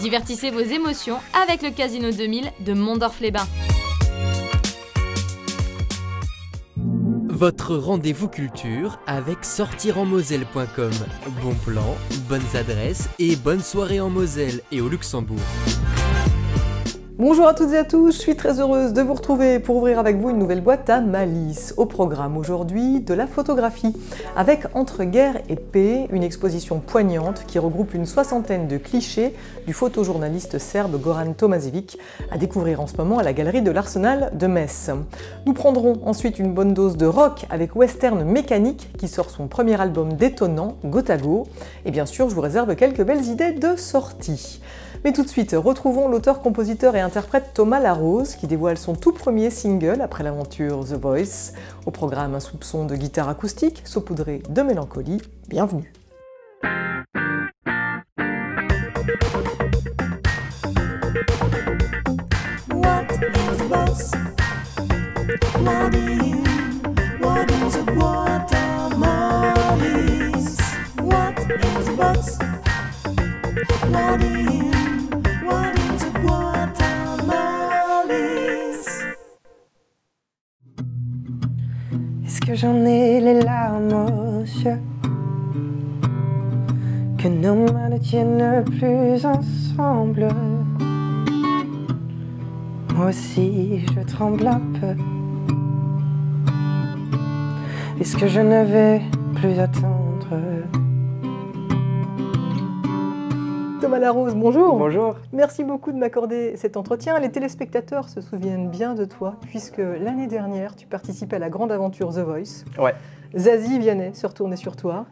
Divertissez vos émotions avec le Casino 2000 de Mondorf-les-Bains. Votre rendez-vous culture avec sortirenmoselle.com. Bon plan, bonnes adresses et bonnes soirées en Moselle et au Luxembourg. Bonjour à toutes et à tous, je suis très heureuse de vous retrouver pour ouvrir avec vous une nouvelle boîte à malice. Au programme aujourd'hui, de la photographie, avec Entre guerre et paix, une exposition poignante qui regroupe une soixantaine de clichés du photojournaliste serbe Goran Tomasevic, à découvrir en ce moment à la galerie de l'Arsenal de Metz. Nous prendrons ensuite une bonne dose de rock avec Western Mécanique qui sort son premier album détonnant, Gotago, et bien sûr je vous réserve quelques belles idées de sortie. Mais tout de suite, retrouvons l'auteur, compositeur et interprète Thomas Larose qui dévoile son tout premier single après l'aventure The Voice. Au programme, un soupçon de guitare acoustique saupoudré de mélancolie. Bienvenue. What is a boss? What is a guatamales? What is a boss? What is a guatamales? Est-ce que j'en ai les larmes aux yeux? Que nos mains ne tiennent plus ensemble. Moi aussi je tremble un peu. Est-ce que je ne vais plus attendre? Thomas Larose, bonjour. Bonjour. Merci beaucoup de m'accorder cet entretien. Les téléspectateurs se souviennent bien de toi, puisque l'année dernière, tu participais à la grande aventure The Voice. Ouais. Zazie Vianney se retournait sur toi.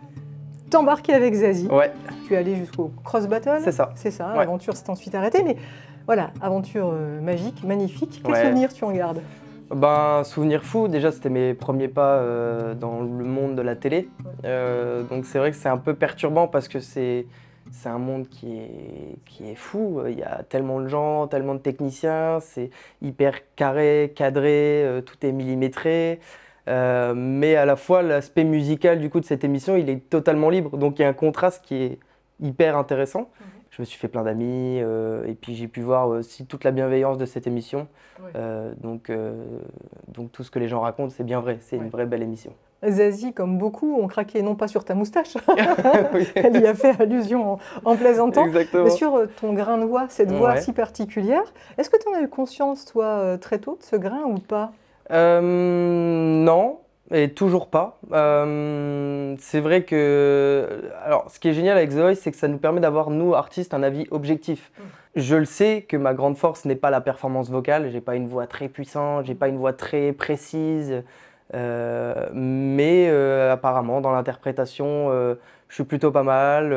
T'embarquais avec Zazie. Ouais. Tu es allé jusqu'au Cross Battle. C'est ça. C'est ça, Ouais. l'aventure s'est ensuite arrêtée. Mais voilà, aventure magique, magnifique. Quel Ouais. souvenir tu en gardes? Ben, souvenir fou, déjà c'était mes premiers pas dans le monde de la télé. Donc c'est vrai que c'est un peu perturbant parce que c'est un monde qui est fou. Il y a tellement de gens, tellement de techniciens, c'est hyper carré, cadré, tout est millimétré. Mais à la fois, l'aspect musical du coup de cette émission, il est totalement libre. Donc il y a un contraste qui est hyper intéressant. Je me suis fait plein d'amis et puis j'ai pu voir aussi toute la bienveillance de cette émission. Ouais. Donc tout ce que les gens racontent, c'est bien vrai. C'est une vraie belle émission. Zazie, comme beaucoup, ont craqué non pas sur ta moustache, Oui. elle y a fait allusion en plaisantant, Exactement. mais sur ton grain de voix, cette voix Ouais. si particulière. Est-ce que tu en as eu conscience, toi, très tôt, de ce grain ou pas? Non, et toujours pas. C'est vrai que... Alors, ce qui est génial avec The Voice, c'est que ça nous permet d'avoir, nous, artistes, un avis objectif. Je le sais que ma grande force n'est pas la performance vocale. J'ai pas une voix très puissante, j'ai pas une voix très précise. Mais apparemment, dans l'interprétation, je suis plutôt pas mal.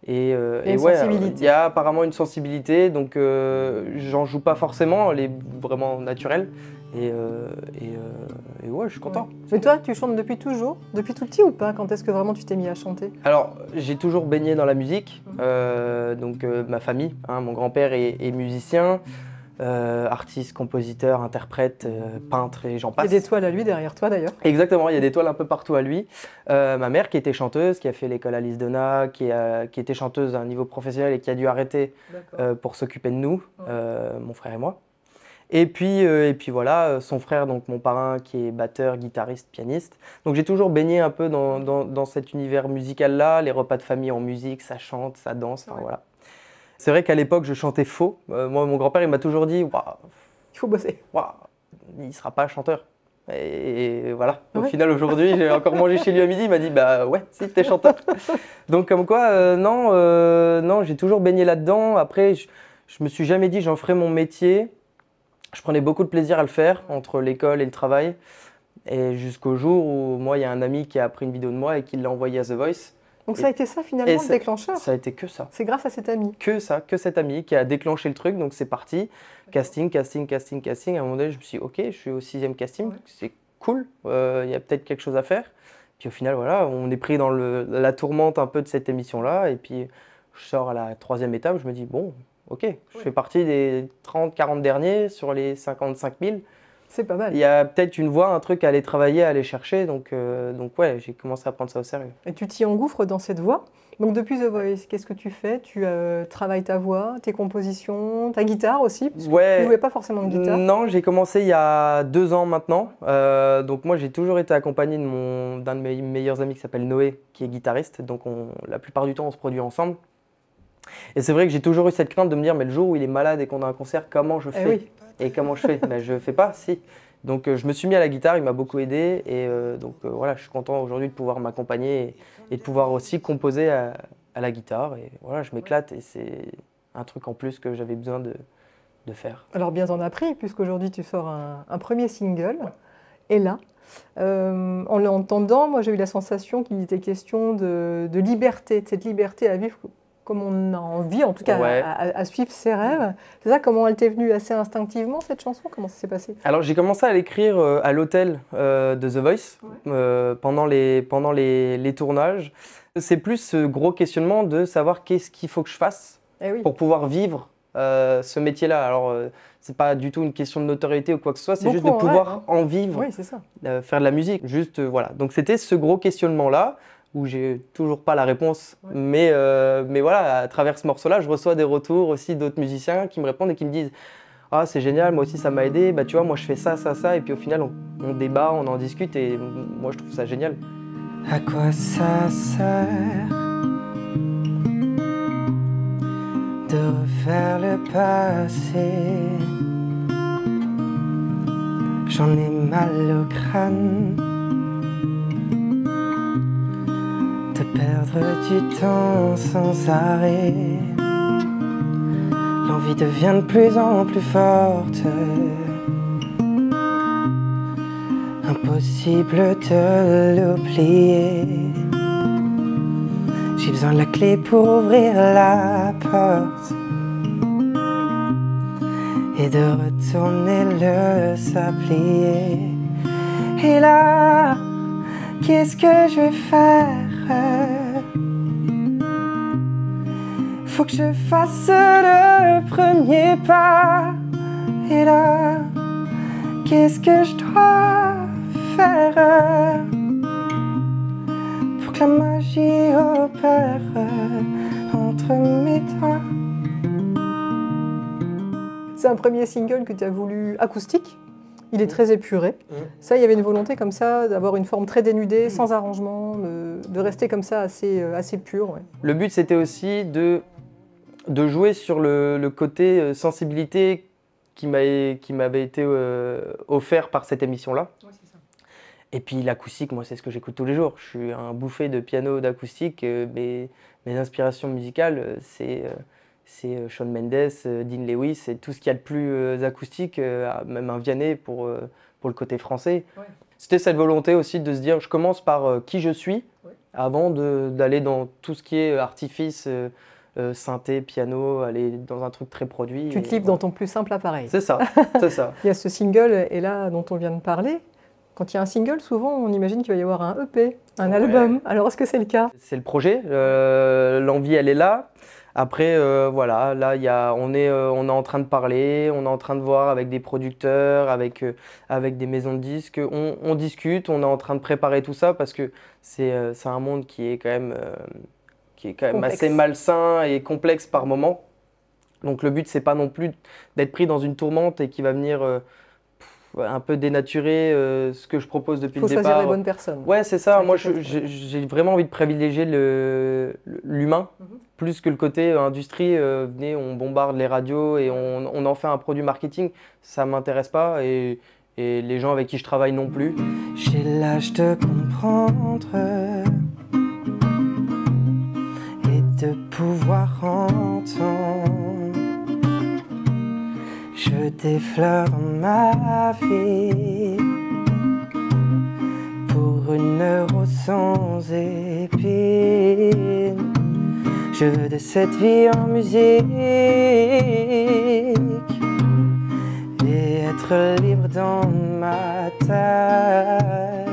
Il y a une ouais, sensibilité. il y a apparemment une sensibilité, donc j'en joue pas forcément, elle est vraiment naturelle. Et ouais, je suis content. Mais toi, tu chantes depuis toujours? Depuis tout petit ou pas? Quand est-ce que vraiment tu t'es mis à chanter? Alors, j'ai toujours baigné dans la musique, donc ma famille, hein, mon grand-père est musicien, artiste, compositeur, interprète, peintre et j'en Il y a passe. des toiles à lui derrière toi d'ailleurs. Exactement, il y a des toiles un peu partout à lui. Ma mère qui était chanteuse, qui a fait l'école Alice Donna, qui était chanteuse à un niveau professionnel et qui a dû arrêter pour s'occuper de nous, mon frère et moi. Et puis voilà, son frère, donc mon parrain, qui est batteur, guitariste, pianiste. Donc j'ai toujours baigné un peu dans cet univers musical-là, les repas de famille en musique, ça chante, ça danse, enfin voilà. C'est vrai qu'à l'époque, je chantais faux. Moi, mon grand-père, il m'a toujours dit, waouh, Il faut bosser. il ne sera pas chanteur. Et voilà, au Ouais. final, aujourd'hui, j'ai encore mangé chez lui à midi, il m'a dit, bah ouais, si, t'es chanteur. Donc comme quoi, non, j'ai toujours baigné là-dedans. Après, je me suis jamais dit, j'en ferai mon métier. Je prenais beaucoup de plaisir à le faire, entre l'école et le travail. Et jusqu'au jour où, moi, il y a un ami qui a pris une vidéo de moi et qui l'a envoyée à The Voice. Donc ça a été ça finalement le déclencheur? Ça a été que ça. C'est grâce à cet ami? Que ça, que cet ami qui a déclenché le truc, donc c'est parti. Casting. À un moment donné, je me suis dit, ok, je suis au 6e casting, c'est cool, il y a peut-être quelque chose à faire. Puis au final, voilà, on est pris dans la tourmente un peu de cette émission-là, et puis je sors à la 3e étape, je me dis, bon, ok, je fais partie des 30-40 derniers sur les 55 000, C'est pas mal. Il y a peut-être une voie, un truc à aller travailler, à aller chercher. Donc ouais, j'ai commencé à prendre ça au sérieux. Et tu t'y engouffres dans cette voie. Donc depuis The Voice, qu'est-ce que tu fais? Tu travailles ta voix, tes compositions, ta guitare aussi, parce que Ouais. tu jouais pas forcément de guitare. Non, j'ai commencé il y a 2 ans maintenant. Donc moi, j'ai toujours été accompagné d'un de mes meilleurs amis qui s'appelle Noé, qui est guitariste. Donc la plupart du temps, on se produit ensemble. Et c'est vrai que j'ai toujours eu cette crainte de me dire, mais le jour où il est malade et qu'on a un concert, comment je fais? Oui. Et comment je fais? Ben, je fais pas, si. Donc je me suis mis à la guitare, il m'a beaucoup aidé. Et voilà, je suis content aujourd'hui de pouvoir m'accompagner et de pouvoir aussi composer à la guitare. Et voilà, je m'éclate et c'est un truc en plus que j'avais besoin de faire. Alors bien t'en as pris, puisqu'aujourd'hui tu sors un premier single. Et là, en l'entendant, moi j'ai eu la sensation qu'il était question de liberté, de cette liberté à vivre comme on a envie, en tout cas Ouais. à suivre ses rêves. C'est ça, comment elle t'est venue assez instinctivement cette chanson? Comment ça s'est passé? Alors j'ai commencé à l'écrire à l'hôtel de The Voice pendant les tournages. C'est plus ce gros questionnement de savoir qu'est-ce qu'il faut que je fasse Eh oui. pour pouvoir vivre ce métier-là. Alors c'est pas du tout une question de notoriété ou quoi que ce soit, c'est juste de Beaucoup en pouvoir rêvent, en vivre, Oui, c'est ça. faire de la musique. Juste voilà. Donc c'était ce gros questionnement-là où j'ai toujours pas la réponse, mais voilà, à travers ce morceau-là, je reçois des retours aussi d'autres musiciens qui me répondent et qui me disent ah, c'est génial, moi aussi ça m'a aidé, bah tu vois, moi je fais ça, ça, ça, et puis au final on débat, on en discute, et moi je trouve ça génial. À quoi ça sert de refaire le passé? J'en ai mal au crâne de perdre du temps sans arrêt. L'envie devient de plus en plus forte. Impossible de l'oublier. J'ai besoin de la clé pour ouvrir la porte et de retourner le sablier. Et là, qu'est-ce que je vais faire? Faut que je fasse le premier pas. Et là, qu'est-ce que je dois faire pour que la magie opère entre mes doigts? C'est un premier single que tu as voulu acoustique. Il est très épuré. Ça, il y avait une volonté comme ça, d'avoir une forme très dénudée, sans arrangement, de rester comme ça assez pur. Ouais. Le but c'était aussi de jouer sur le côté sensibilité qui m'avait été offert par cette émission-là. Ouais, c'est ça. Et puis l'acoustique, moi c'est ce que j'écoute tous les jours. Je suis un bouffé de piano, d'acoustique. Mes inspirations musicales, c'est Shawn Mendes, Dean Lewis, et tout ce qu'il y a de plus acoustique, même un Vianney pour le côté français. Ouais. C'était cette volonté aussi de se dire, je commence par qui je suis, avant d'aller dans tout ce qui est artifice, synthé, piano, aller dans un truc très produit. Tu te livres dans ton plus simple appareil. C'est ça, c'est ça. Il y a ce single, et là, dont on vient de parler. Quand il y a un single, souvent, on imagine qu'il va y avoir un EP, un album. Alors, est-ce que c'est le cas? C'est le projet, l'envie elle est là. Après, voilà, là on est en train de parler, on est en train de voir avec des producteurs, avec des maisons de disques. On discute, on est en train de préparer tout ça parce que c'est un monde qui est quand même Complexe. assez malsain et complexe par moment. Donc le but c'est pas non plus d'être pris dans une tourmente et qui va venir un peu dénaturer ce que je propose depuis Il faut le départ. choisir les bonnes personnes. Ouais, c'est ça. Ouais, Moi, quelque chose. j'ai vraiment envie de privilégier l'humain plus que le côté industrie. Venez, on bombarde les radios et on en fait un produit marketing. Ça m'intéresse pas et les gens avec qui je travaille non plus. J'ai l'âge de comprendre et de pouvoir entendre. Je veux des fleurs dans ma vie pour une rose sans épines. Je veux de cette vie en musique et être libre dans ma tête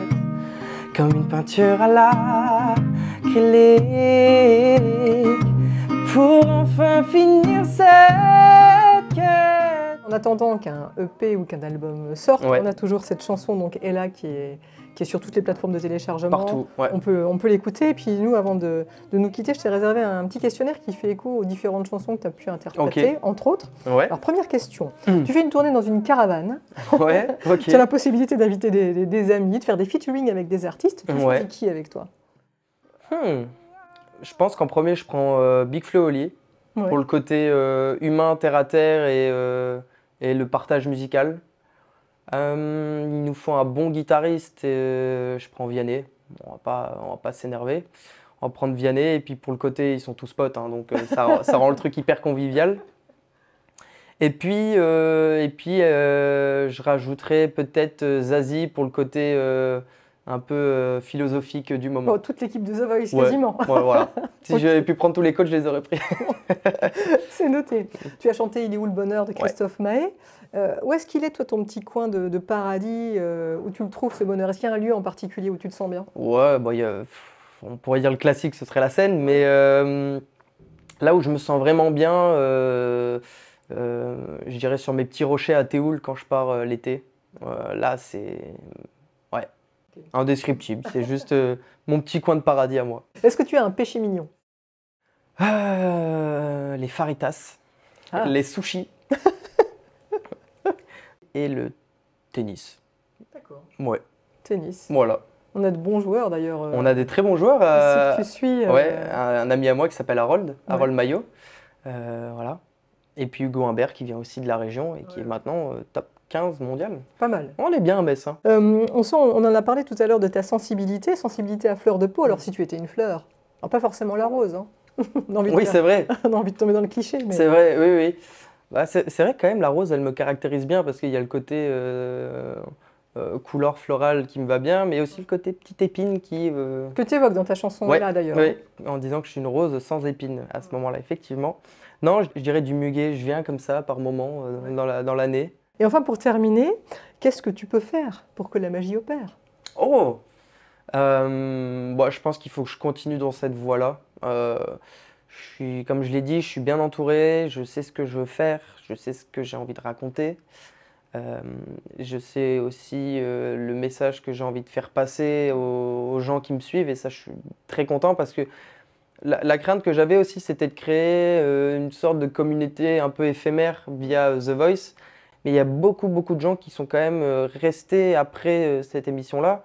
comme une peinture à l'acrylique pour enfin finir cette quête. En attendant qu'un EP ou qu'un album sorte, Ouais. on a toujours cette chanson, donc Ella, qui est sur toutes les plateformes de téléchargement. Partout, ouais. On peut l'écouter. Et puis nous, avant de nous quitter, je t'ai réservé un petit questionnaire qui fait écho aux différentes chansons que tu as pu interpréter, entre autres. Ouais, Alors, première question. Tu fais une tournée dans une caravane. ouais, ok. Tu as la possibilité d'inviter des amis, de faire des featuring avec des artistes. Tu Ouais. choisis qui avec toi? Je pense qu'en premier, je prends Big Flo et Oli Ouais. pour le côté humain, terre à terre et le partage musical. Il nous faut un bon guitariste et je prends Vianney. On va pas s'énerver. On va prendre Vianney et puis pour le côté, ils sont tous potes, hein, donc ça rend le truc hyper convivial. Et puis je rajouterai peut-être Zazie pour le côté un peu philosophique du moment. Bon, toute l'équipe de The Voice, Ouais. quasiment. Ouais, voilà. Si Ok. j'avais pu prendre tous les coachs, je les aurais pris. C'est noté. Tu as chanté Il est où le bonheur de Christophe Maé. Où est-ce qu'il est, toi, ton petit coin de paradis où tu le trouves, ce bonheur? Est-ce qu'il y a un lieu en particulier où tu te sens bien? Ouais, bah, on pourrait dire le classique, ce serait la scène, mais là où je me sens vraiment bien, je dirais sur mes petits rochers à Théoul quand je pars l'été. Là, c'est indescriptible. C'est juste mon petit coin de paradis à moi. Est-ce que tu as un péché mignon? Les faritas, Ah. les sushis et le tennis. D'accord. Ouais, Tennis. voilà. On a de bons joueurs, d'ailleurs. On a des très bons joueurs. Ici que tu suis. Ouais, un ami à moi qui s'appelle Harold Ouais. Maillot. Voilà. Et puis Hugo Humbert qui vient aussi de la région et qui est maintenant top 15 mondial. Pas mal. On est bien à Metz. Hein. On en a parlé tout à l'heure de ta sensibilité à fleur de peau. Alors, si tu étais une fleur, alors, pas forcément la rose, hein. On a envie de Oui, faire- c'est vrai. on a envie de tomber dans le cliché. Mais... C'est vrai, oui, oui. Bah, c'est vrai que quand même la rose, elle me caractérise bien parce qu'il y a le côté couleur florale qui me va bien, mais aussi le côté petite épine qui... Que tu évoques dans ta chanson Ouais, là, d'ailleurs. oui, en disant que je suis une rose sans épines à ce moment-là, effectivement. Non, je dirais du muguet, je viens comme ça par moment dans l'année. Et enfin, pour terminer, qu'est-ce que tu peux faire pour que la magie opère? Oh bon, je pense qu'il faut que je continue dans cette voie-là. Comme je l'ai dit, je suis bien entouré, je sais ce que je veux faire, je sais ce que j'ai envie de raconter. Je sais aussi le message que j'ai envie de faire passer aux gens qui me suivent et ça, je suis très content parce que la crainte que j'avais aussi, c'était de créer une sorte de communauté un peu éphémère via The Voice. Mais il y a beaucoup de gens qui sont quand même restés après cette émission-là.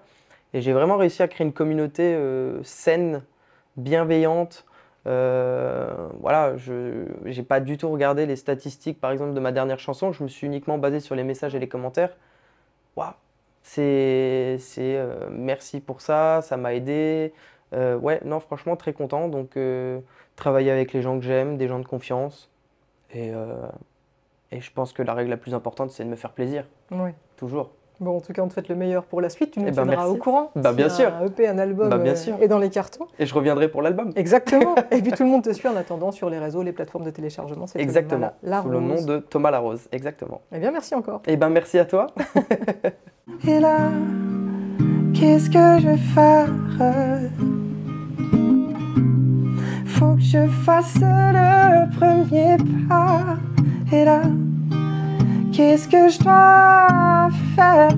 Et j'ai vraiment réussi à créer une communauté saine, bienveillante. Voilà, je n'ai pas du tout regardé les statistiques, par exemple, de ma dernière chanson. Je me suis uniquement basé sur les messages et les commentaires. Waouh, merci pour ça, ça m'a aidé. Ouais, non, franchement, très content. Donc, travailler avec les gens que j'aime, des gens de confiance. Et je pense que la règle la plus importante, c'est de me faire plaisir, Oui. toujours. Bon, en tout cas, on te souhaite le meilleur pour la suite. Tu nous Eh ben, tiendras merci. au courant. Bah, si bien sûr. Un EP, un album Bah, bien sûr. est dans les cartons. Et je reviendrai pour l'album. Exactement. Et puis tout le monde te suit en attendant sur les réseaux, les plateformes de téléchargement. C'est Exactement. La Sous le nom de Thomas Larose. Exactement. Eh bien, merci encore. Eh ben, merci à toi. Et là, qu'est-ce que je vais faire? Faut que je fasse le premier pas. Et là, qu'est-ce que je dois faire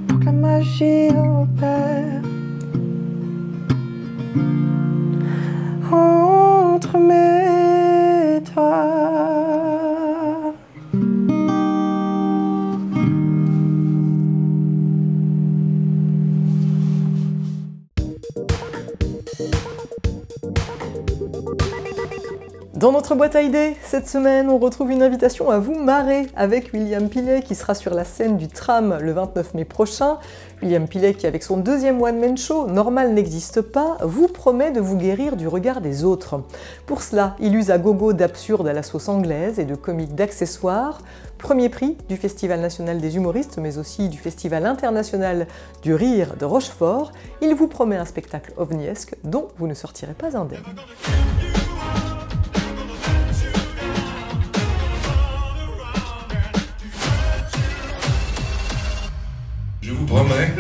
pour que la magie opère entre mes doigts? Dans notre boîte à idées, cette semaine, on retrouve une invitation à vous marrer avec William Pilet qui sera sur la scène du Tram le 29 mai prochain. William Pilet qui, avec son deuxième one-man show, Normal n'existe pas, vous promet de vous guérir du regard des autres. Pour cela, il use à gogo d'absurde à la sauce anglaise et de comiques d'accessoires. Premier prix du Festival national des humoristes, mais aussi du Festival international du rire de Rochefort. Il vous promet un spectacle ovniesque dont vous ne sortirez pas indemne. Je vous promets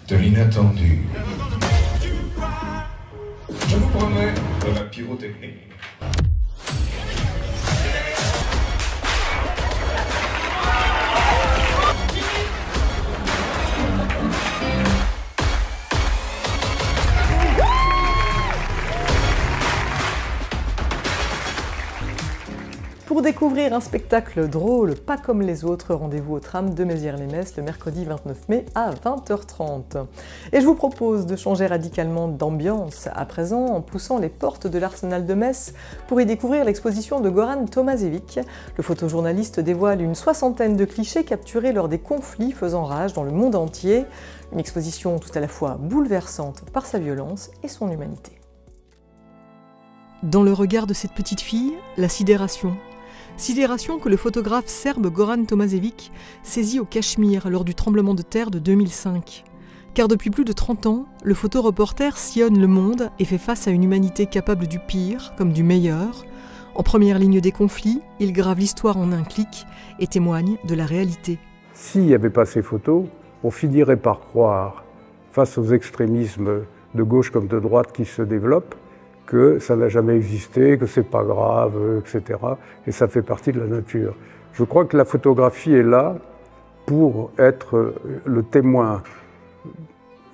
de l'inattendu. Je vous promets de la pyrotechnie. Pour découvrir un spectacle drôle, pas comme les autres, rendez-vous au tram de Mézières-les-Messes le mercredi 29 mai à 20h30. Et je vous propose de changer radicalement d'ambiance à présent en poussant les portes de l'Arsenal de Metz pour y découvrir l'exposition de Goran Tomašević. Le photojournaliste dévoile une 60aine de clichés capturés lors des conflits faisant rage dans le monde entier. Une exposition tout à la fois bouleversante par sa violence et son humanité. Dans le regard de cette petite fille, la sidération. Sidération que le photographe serbe Goran Tomašević saisit au Cachemire lors du tremblement de terre de 2005. Car depuis plus de 30 ans, le photoreporter sillonne le monde et fait face à une humanité capable du pire comme du meilleur. En première ligne des conflits, il grave l'histoire en un clic et témoigne de la réalité. S'il n'y avait pas ces photos, on finirait par croire, face aux extrémismes de gauche comme de droite qui se développent, que ça n'a jamais existé, que c'est pas grave, etc. Et ça fait partie de la nature. Je crois que la photographie est là pour être le témoin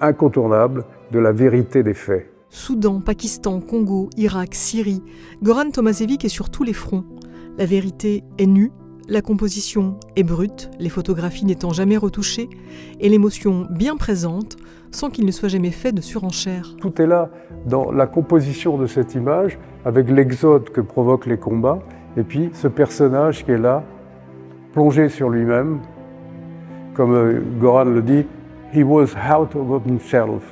incontournable de la vérité des faits. Soudan, Pakistan, Congo, Irak, Syrie, Goran Tomašević est sur tous les fronts. La vérité est nue, la composition est brute, les photographies n'étant jamais retouchées, et l'émotion bien présente, sans qu'il ne soit jamais fait de surenchère. Tout est là dans la composition de cette image, avec l'exode que provoquent les combats, et puis ce personnage qui est là, plongé sur lui-même, comme Goran le dit, « he was out of himself ».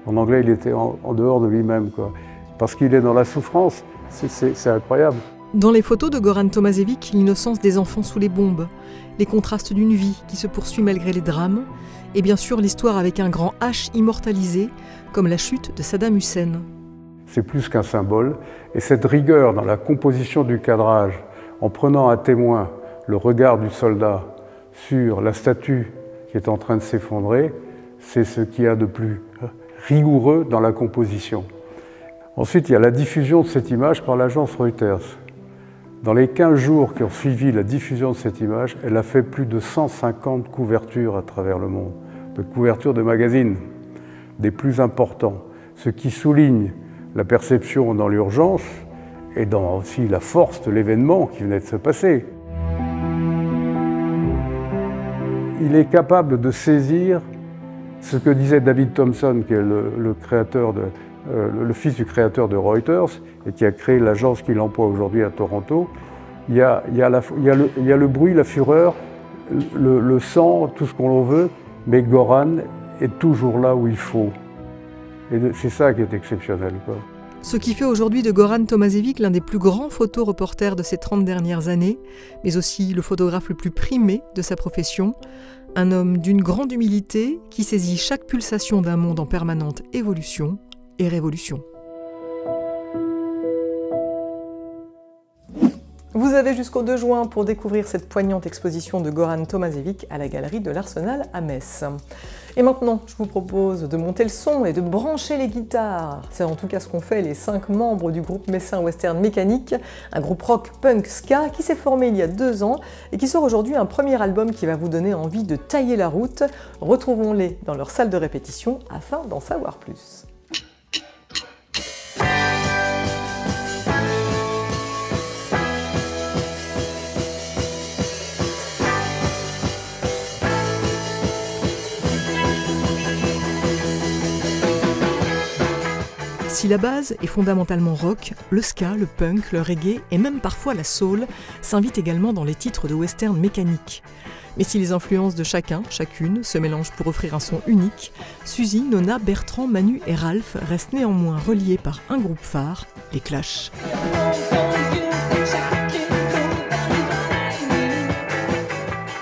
En anglais, il était en dehors de lui-même, quoi. Parce qu'il est dans la souffrance, c'est incroyable. Dans les photos de Goran Tomašević, l'innocence des enfants sous les bombes, les contrastes d'une vie qui se poursuit malgré les drames, et bien sûr l'histoire avec un grand H immortalisé, comme la chute de Saddam Hussein. C'est plus qu'un symbole, et cette rigueur dans la composition du cadrage, en prenant à témoin le regard du soldat sur la statue qui est en train de s'effondrer, c'est ce qu'il y a de plus rigoureux dans la composition. Ensuite, il y a la diffusion de cette image par l'agence Reuters. Dans les 15 jours qui ont suivi la diffusion de cette image, elle a fait plus de 150 couvertures à travers le monde, de couvertures de magazines, des plus importants, ce qui souligne la perception dans l'urgence et dans aussi la force de l'événement qui venait de se passer. Il est capable de saisir ce que disait David Thompson, qui est le fils du créateur de Reuters et qui a créé l'agence qu'il emploie aujourd'hui à Toronto. Il y a le bruit, la fureur, le sang, tout ce qu'on veut, mais Goran est toujours là où il faut. Et c'est ça qui est exceptionnel, quoi. Ce qui fait aujourd'hui de Goran Tomašević l'un des plus grands photoreporters de ces 30 dernières années, mais aussi le photographe le plus primé de sa profession, un homme d'une grande humilité qui saisit chaque pulsation d'un monde en permanente évolution et révolution. Vous avez jusqu'au 2 juin pour découvrir cette poignante exposition de Goran Tomašević à la galerie de l'Arsenal à Metz. Et maintenant, je vous propose de monter le son et de brancher les guitares. C'est en tout cas ce qu'ont fait les 5 membres du groupe messin Western Mécanique, un groupe rock punk ska qui s'est formé il y a 2 ans et qui sort aujourd'hui un premier album qui va vous donner envie de tailler la route. Retrouvons-les dans leur salle de répétition afin d'en savoir plus. Si la base est fondamentalement rock, le ska, le punk, le reggae et même parfois la soul s'invitent également dans les titres de Western Mécanique. Mais si les influences de chacune se mélangent pour offrir un son unique, Suzy, Nona, Bertrand, Manu et Ralph restent néanmoins reliés par un groupe phare, les Clash.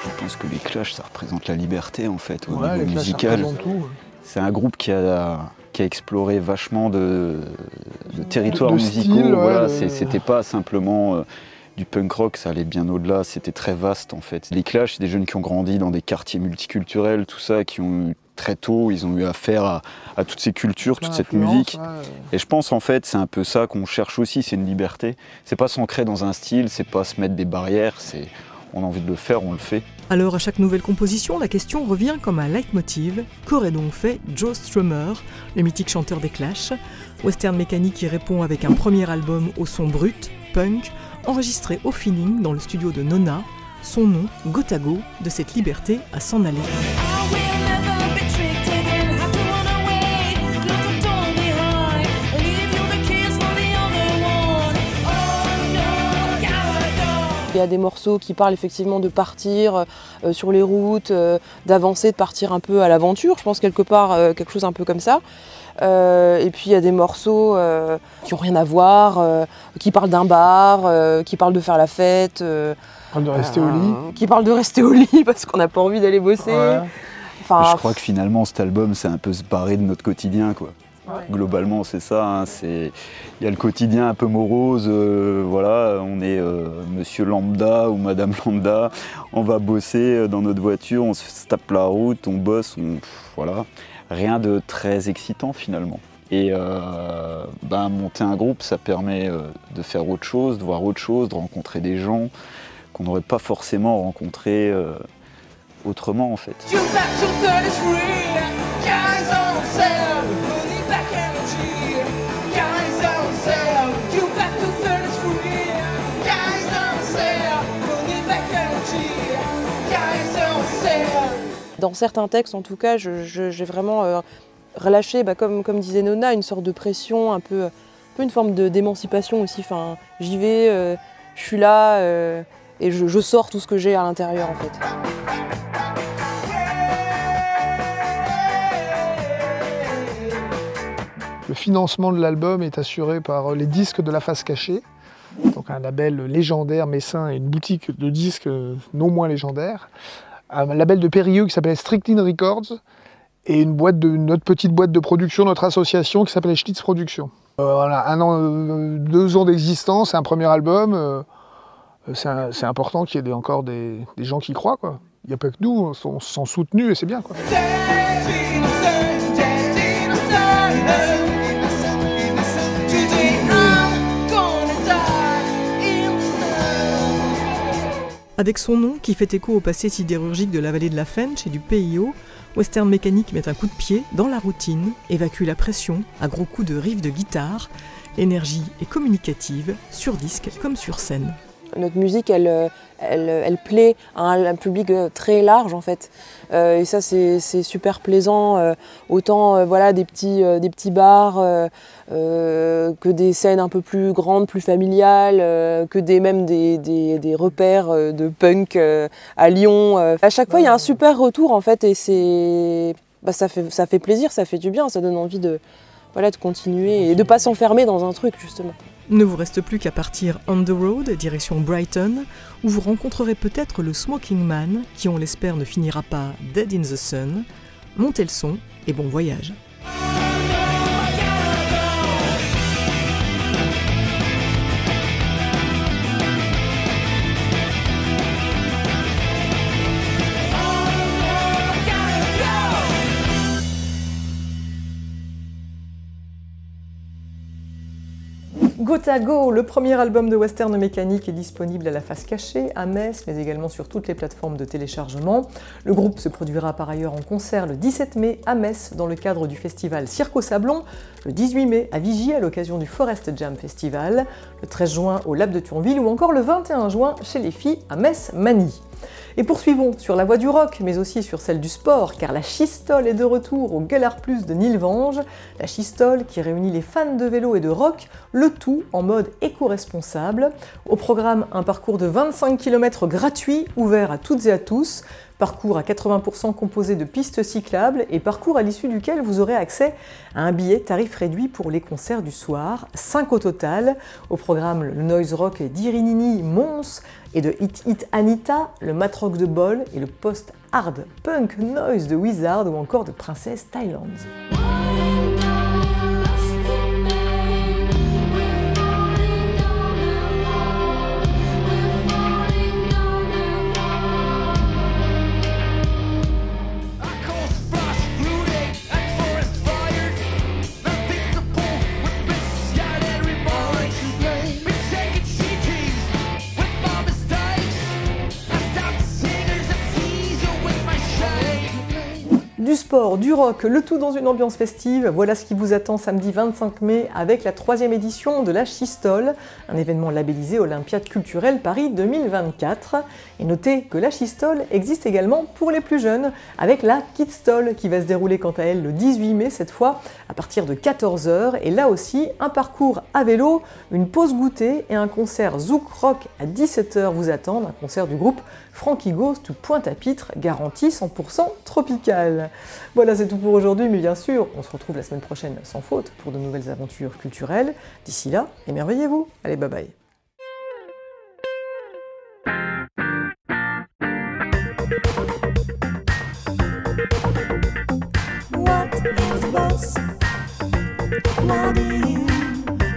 Je pense que les Clash, ça représente la liberté en fait, au niveau musical. C'est un groupe qui a exploré vachement de territoires musicaux. Style, voilà, c'était pas simplement du punk rock, ça allait bien au-delà, c'était très vaste en fait. Les Clash, c'est des jeunes qui ont grandi dans des quartiers multiculturels, tout ça, qui ont eu très tôt, ils ont eu affaire à toutes ces cultures, toute cette musique. Et je pense en fait, c'est un peu ça qu'on cherche aussi, c'est une liberté. C'est pas s'ancrer dans un style, c'est pas se mettre des barrières, c'est on a envie de le faire, on le fait. Alors à chaque nouvelle composition, la question revient comme un leitmotiv. Qu'aurait donc fait Joe Strummer, le mythique chanteur des Clash? Western Mécanique y répond avec un premier album au son brut, punk, enregistré au feeling dans le studio de Nona, son nom, Gotago, de cette liberté à s'en aller. Il y a des morceaux qui parlent effectivement de partir sur les routes, d'avancer, de partir un peu à l'aventure, je pense quelque part quelque chose un peu comme ça. Et puis il y a des morceaux qui n'ont rien à voir, qui parlent d'un bar, qui parlent de faire la fête. Qui parlent de rester au lit. Qui parlent de rester au lit parce qu'on n'a pas envie d'aller bosser. Ouais. Enfin, je crois que finalement cet album c'est un peu se barrer de notre quotidien quoi. Ouais. Globalement c'est ça, hein, il y a le quotidien un peu morose, voilà, on est monsieur lambda ou madame lambda, on va bosser dans notre voiture, on se tape la route, on bosse, voilà, rien de très excitant finalement. Et monter un groupe ça permet de faire autre chose, de voir autre chose, de rencontrer des gens qu'on n'aurait pas forcément rencontrés autrement en fait. Dans certains textes, en tout cas, j'ai vraiment relâché, comme disait Nona, une sorte de pression, un peu une forme d'émancipation aussi. Enfin, j'y vais, je suis là et je sors tout ce que j'ai à l'intérieur en fait. Le financement de l'album est assuré par les disques de la face cachée, donc un label légendaire messin et une boutique de disques non moins légendaire. Un label de Périgueux qui s'appelait Strictline Records et notre petite boîte de production, notre association qui s'appelait Schlitz Productions. Voilà, 2 ans d'existence, un premier album, c'est important qu'il y ait encore des gens qui croient, quoi. Il n'y a pas que nous, on se sent soutenus et c'est bien, quoi. Avec son nom, qui fait écho au passé sidérurgique de la vallée de la Fench et du PIO, Western Mécanique met un coup de pied dans la routine, évacue la pression à gros coups de riff de guitare. L'énergie est communicative, sur disque comme sur scène. Notre musique, elle plaît à un public très large en fait. Et ça c'est super plaisant, autant voilà, des petits bars, que des scènes un peu plus grandes, plus familiales, que même des repères de punk à Lyon. À chaque fois il y a un super retour en fait et ça fait plaisir, ça fait du bien, ça donne envie de continuer et de ne pas s'enfermer dans un truc justement. Il ne vous reste plus qu'à partir on the road, direction Brighton, où vous rencontrerez peut-être le Smoking Man, qui on l'espère ne finira pas dead in the sun. Montez le son et bon voyage. Gotago, le premier album de Western Mécanique, est disponible à la face cachée, à Metz, mais également sur toutes les plateformes de téléchargement. Le groupe se produira par ailleurs en concert le 17 mai à Metz dans le cadre du festival Cirque au Sablon, le 18 mai à Vigy à l'occasion du Forest Jam Festival, le 13 juin au Lab de Thionville ou encore le 21 juin chez les filles à Metz-Mani. Et poursuivons sur la voie du rock, mais aussi sur celle du sport, car la Schistole est de retour au Gueulard Plus de Nilvange. La Schistole qui réunit les fans de vélo et de rock, le tout en mode éco-responsable. Au programme, un parcours de 25 km gratuit, ouvert à toutes et à tous. Parcours à 80% composé de pistes cyclables et parcours à l'issue duquel vous aurez accès à un billet tarif réduit pour les concerts du soir, 5 au total. Au programme, le noise rock d'Irinini Mons et de Hit Hit Anita, le mat rock de Bol et le post-hard punk noise de Wizard ou encore de Princess Thailand. Du sport, du rock, le tout dans une ambiance festive. Voilà ce qui vous attend samedi 25 mai avec la 3e édition de la Schistole, un événement labellisé Olympiade culturelle Paris 2024. Et notez que la Schistole existe également pour les plus jeunes avec la Kidstole qui va se dérouler quant à elle le 18 mai cette fois à partir de 14 h. Et là aussi, un parcours à vélo, une pause goûter et un concert Zouk Rock à 17 h vous attendent, un concert du groupe Frankie Ghost ou Pointe-à-Pitre, garantie 100% tropical. Voilà, c'est tout pour aujourd'hui, mais bien sûr, on se retrouve la semaine prochaine sans faute pour de nouvelles aventures culturelles. D'ici là, émerveillez-vous. Allez, bye bye. What is a bus?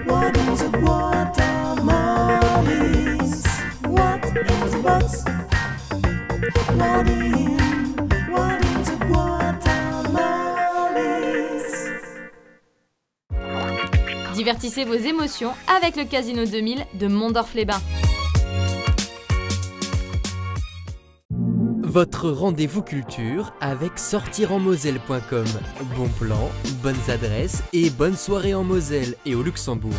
What is a Guatemala? What is a bus? What is a Guatemala? Divertissez vos émotions avec le Casino 2000 de Mondorf-les-Bains. Votre rendez-vous culture avec sortirenmoselle.com. Bon plan, bonnes adresses et bonne soirée en Moselle et au Luxembourg.